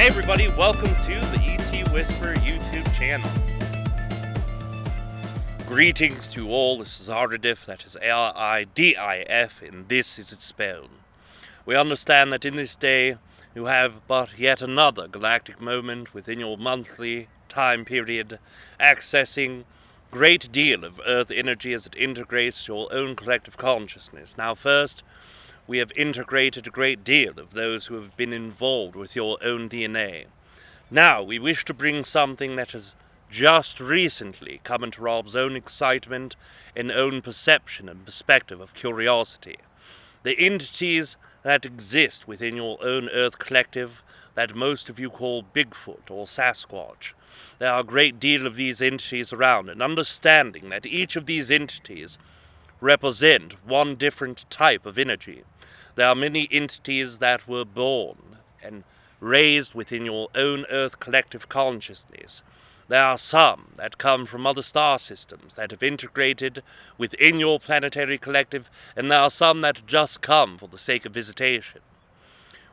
Hey everybody, welcome to the ET Whisper YouTube channel. Greetings to all, this is Aridif, that is Aridif, and this is its spell. We understand that in this day, you have but yet another galactic moment within your monthly time period, accessing great deal of Earth energy as it integrates your own collective consciousness. Now first, we have integrated a great deal of those who have been involved with your own DNA. Now, we wish to bring something that has just recently come into Rob's own excitement and own perception and perspective of curiosity. The entities that exist within your own Earth collective that most of you call Bigfoot or Sasquatch. There are a great deal of these entities around, and understanding that each of these entities represent one different type of energy. There are many entities that were born and raised within your own Earth collective consciousness. There are some that come from other star systems that have integrated within your planetary collective, and there are some that just come for the sake of visitation.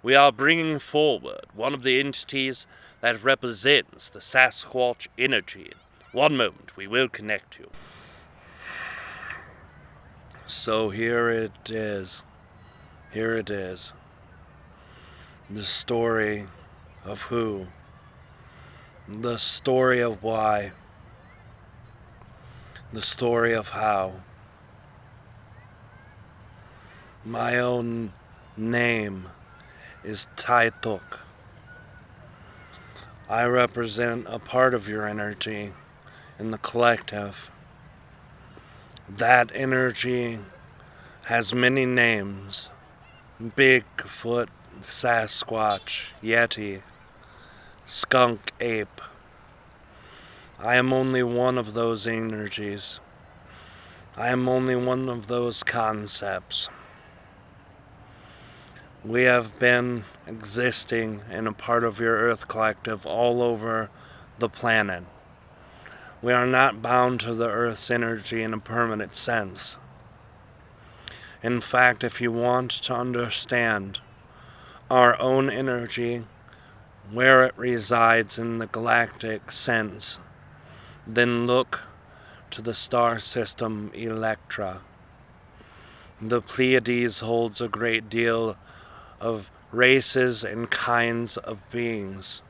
We are bringing forward one of the entities that represents the Sasquatch energy. One moment, we will connect you. So here it is. Here it is. The story of who. The story of why. The story of how. My own name is Taituk. I represent a part of your energy in the collective. That energy has many names. Bigfoot, Sasquatch, Yeti, Skunk Ape. I am only one of those energies. I am only one of those concepts. We have been existing in a part of your Earth collective all over the planet. We are not bound to the Earth's energy in a permanent sense. In fact, if you want to understand our own energy, where it resides in the galactic sense, then look to the star system Electra. The Pleiades holds a great deal of races and kinds of beings.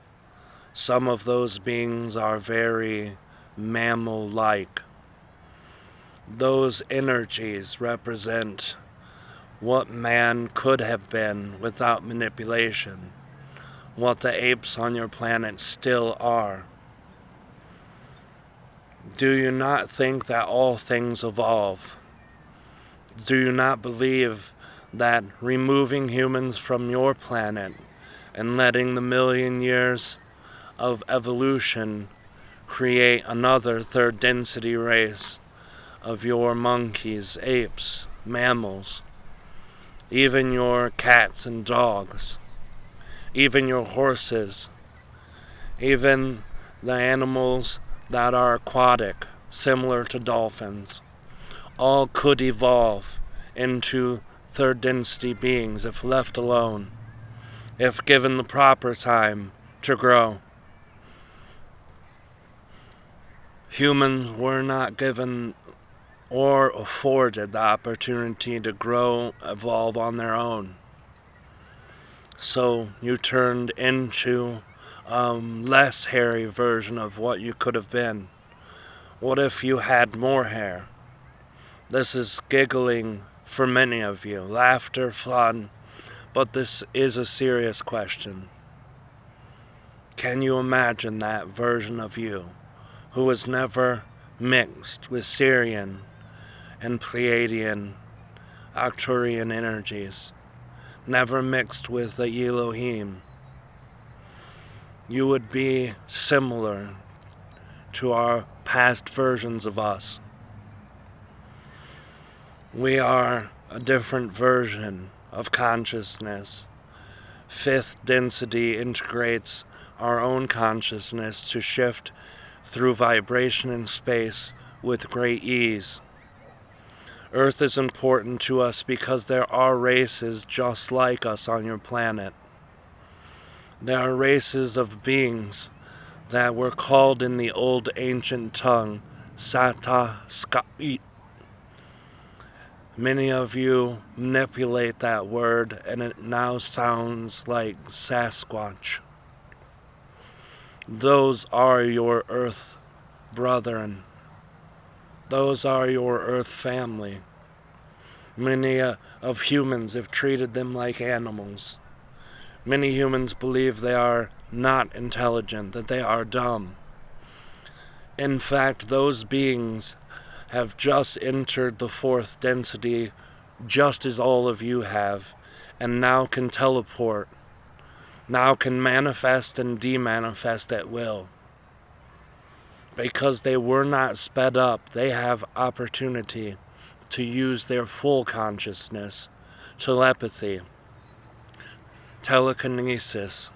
Some of those beings are very mammal-like. Those energies represent what man could have been without manipulation, what the apes on your planet still are. Do you not think that all things evolve? Do you not believe that removing humans from your planet and letting the million years of evolution create another third density race of your monkeys, apes, mammals, even your cats and dogs, even your horses, even the animals that are aquatic, similar to dolphins, all could evolve into third density beings if left alone, if given the proper time to grow. Humans were not given or afforded the opportunity to grow, evolve on their own. So you turned into a less hairy version of what you could have been. What if you had more hair? This is giggling for many of you, laughter, fun, but this is a serious question. Can you imagine that version of you who was never mixed with Syrian and Pleaidian, Arcturian energies, never mixed with the Elohim? You would be similar to our past versions of us. We are a different version of consciousness. Fifth density integrates our own consciousness to shift through vibration and space with great ease. Earth is important to us because there are races just like us on your planet. There are races of beings that were called in the old ancient tongue Sasquatch. Many of you manipulate that word and it now sounds like Sasquatch. Those are your earth brethren. Those are your earth family. Many of humans have treated them like animals. Many humans believe they are not intelligent, that they are dumb. In fact, those beings have just entered the fourth density, just as all of you have, and now can teleport, now can manifest and demanifest at will. Because they were not sped up, they have opportunity to use their full consciousness, telepathy, telekinesis,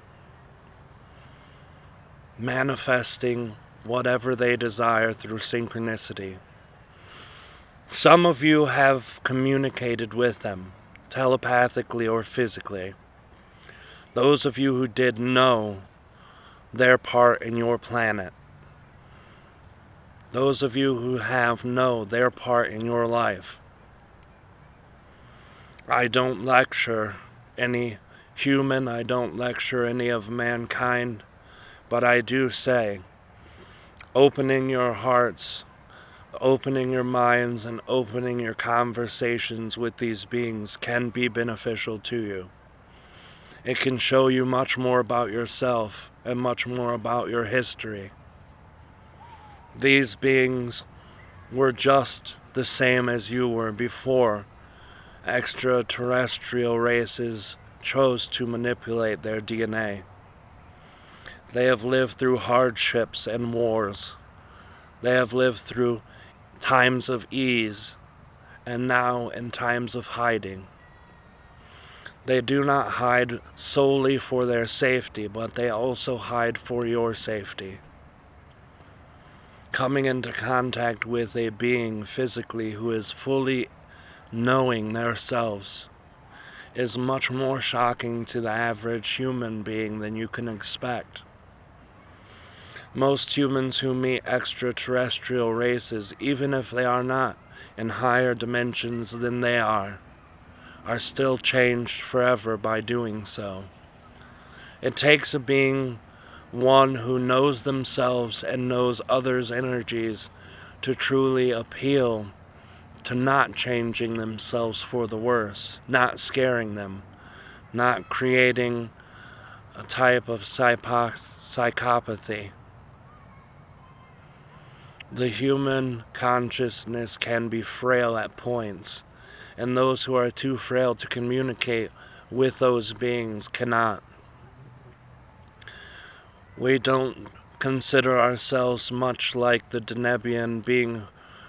manifesting whatever they desire through synchronicity. Some of you have communicated with them, telepathically or physically. Those of you who did know their part in your planet. Those of you who have know their part in your life. I don't lecture any human, I don't lecture any of mankind, but I do say, opening your hearts, opening your minds, and opening your conversations with these beings can be beneficial to you. It can show you much more about yourself and much more about your history. These beings were just the same as you were before extraterrestrial races chose to manipulate their DNA. They have lived through hardships and wars. They have lived through times of ease and now in times of hiding. They do not hide solely for their safety, but they also hide for your safety. Coming into contact with a being physically who is fully knowing themselves is much more shocking to the average human being than you can expect. Most humans who meet extraterrestrial races, even if they are not in higher dimensions than they are still changed forever by doing so. It takes a being, one who knows themselves and knows others' energies, to truly appeal to not changing themselves for the worse, not scaring them, not creating a type of psychopathy. The human consciousness can be frail at points, and those who are too frail to communicate with those beings cannot. We don't consider ourselves much like the Denebian being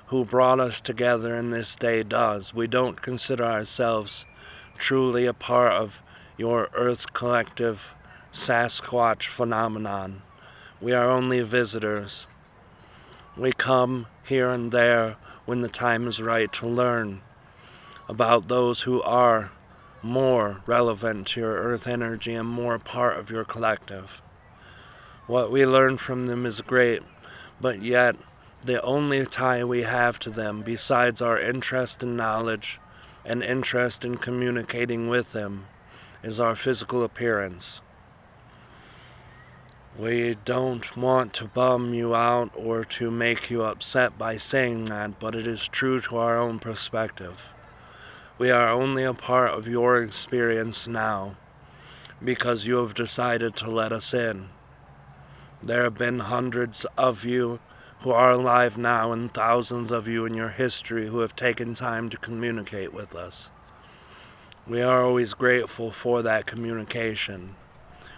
who brought us together in this day does. We don't consider ourselves truly a part of your Earth collective Sasquatch phenomenon. We are only visitors. We come here and there when the time is right to learn about those who are more relevant to your earth energy and more part of your collective. What we learn from them is great, but yet the only tie we have to them, besides our interest in knowledge and interest in communicating with them, is our physical appearance. We don't want to bum you out or to make you upset by saying that, but it is true to our own perspective. We are only a part of your experience now, because you have decided to let us in. There have been hundreds of you who are alive now and thousands of you in your history who have taken time to communicate with us. We are always grateful for that communication.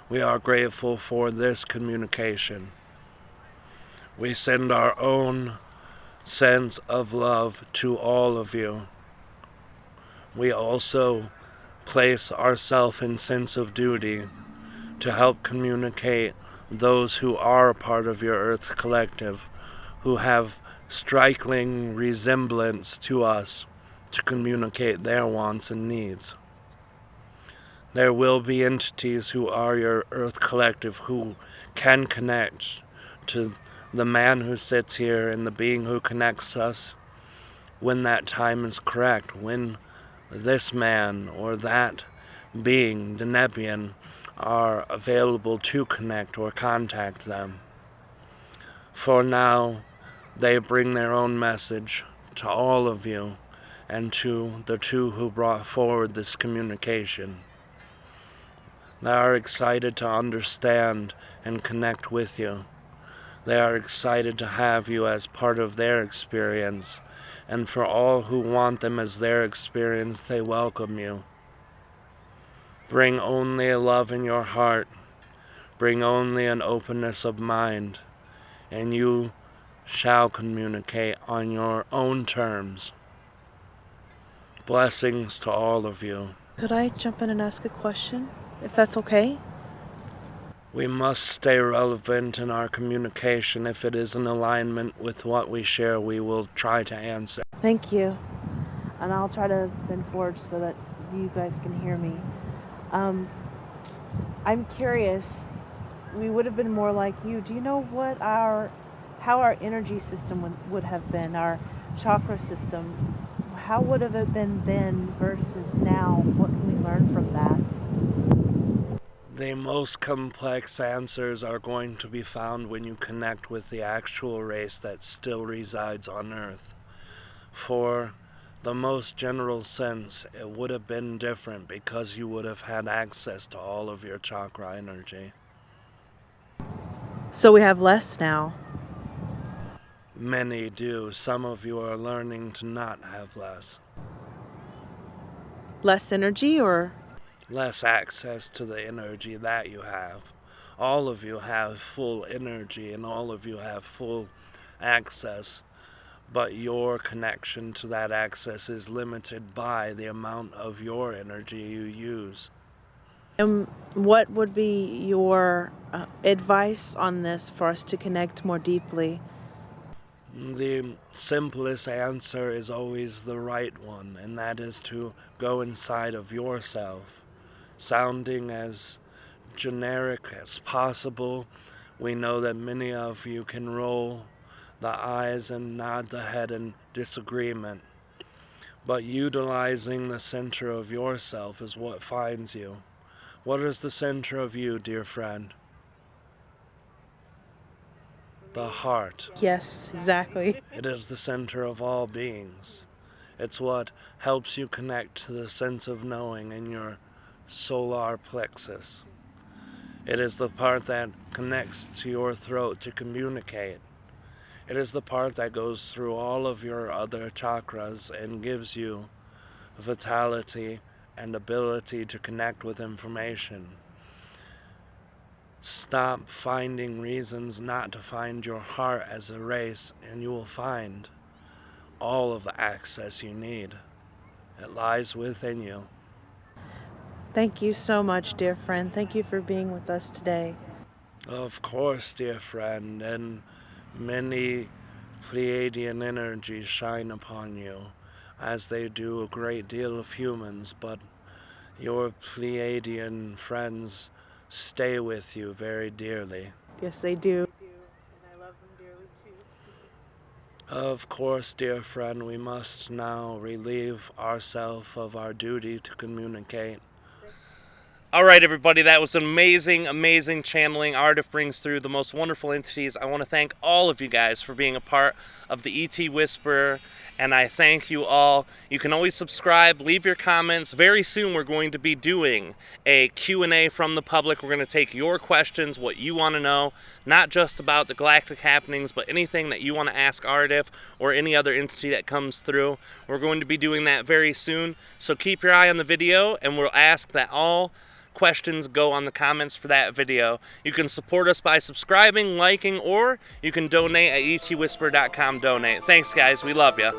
We are grateful for this communication. We send our own sense of love to all of you. We also place ourselves in sense of duty to help communicate those who are a part of your Earth collective, who have striking resemblance to us, to communicate their wants and needs. There will be entities who are your Earth Collective who can connect to the man who sits here and the being who connects us when that time is correct, when this man or that being, Denebian, are available to connect or contact them. For now, they bring their own message to all of you and to the two who brought forward this communication. They are excited to understand and connect with you. They are excited to have you as part of their experience, and for all who want them as their experience, they welcome you. Bring only a love in your heart. Bring only an openness of mind, and you shall communicate on your own terms. Blessings to all of you. Could I jump in and ask a question, if that's okay? We must stay relevant in our communication. If it is in alignment with what we share, we will try to answer. Thank you. And I'll try to bend forward so that you guys can hear me. I'm curious, we would have been more like you. Do you know how our energy system would have been, our chakra system? How would have it been then versus now? What can we learn from that? The most complex answers are going to be found when you connect with the actual race that still resides on Earth. For the most general sense, it would have been different because you would have had access to all of your chakra energy. So we have less now. Many do. Some of you are learning to not have less. Less energy or? Less access to the energy that you have. All of you have full energy and all of you have full access, but your connection to that access is limited by the amount of your energy you use. And what would be your advice on this for us to connect more deeply? The simplest answer is always the right one, and that is to go inside of yourself. Sounding as generic as possible, we know that many of you can roll the eyes and nod the head in disagreement. But utilizing the center of yourself is what finds you. What is the center of you, dear friend? The heart. Yes, exactly. It is the center of all beings. It's what helps you connect to the sense of knowing in your solar plexus. It is the part that connects to your throat to communicate. It is the part that goes through all of your other chakras and gives you vitality and ability to connect with information. Stop finding reasons not to find your heart as a race, and you will find all of the access you need. It lies within you. Thank you so much, dear friend. Thank you for being with us today. Of course, dear friend, and many Pleaidian energies shine upon you, as they do a great deal of humans, but your Pleaidian friends stay with you very dearly. Yes, they do. And I love them dearly too. Of course, dear friend, we must now relieve ourselves of our duty to communicate. All right, everybody, that was an amazing channeling. Aridif brings through the most wonderful entities. I want to thank all of you guys for being a part of the ET Whisperer, and I thank you all. You can always subscribe, leave your comments. Very soon we're going to be doing a Q&A from the public. We're going to take your questions, what you want to know, not just about the galactic happenings, but anything that you want to ask Aridif or any other entity that comes through. We're going to be doing that very soon, so keep your eye on the video, and we'll ask that all questions go on the comments for that video. You can support us by subscribing, liking, or you can donate at etwhisper.com donate. Thanks, guys. We love you.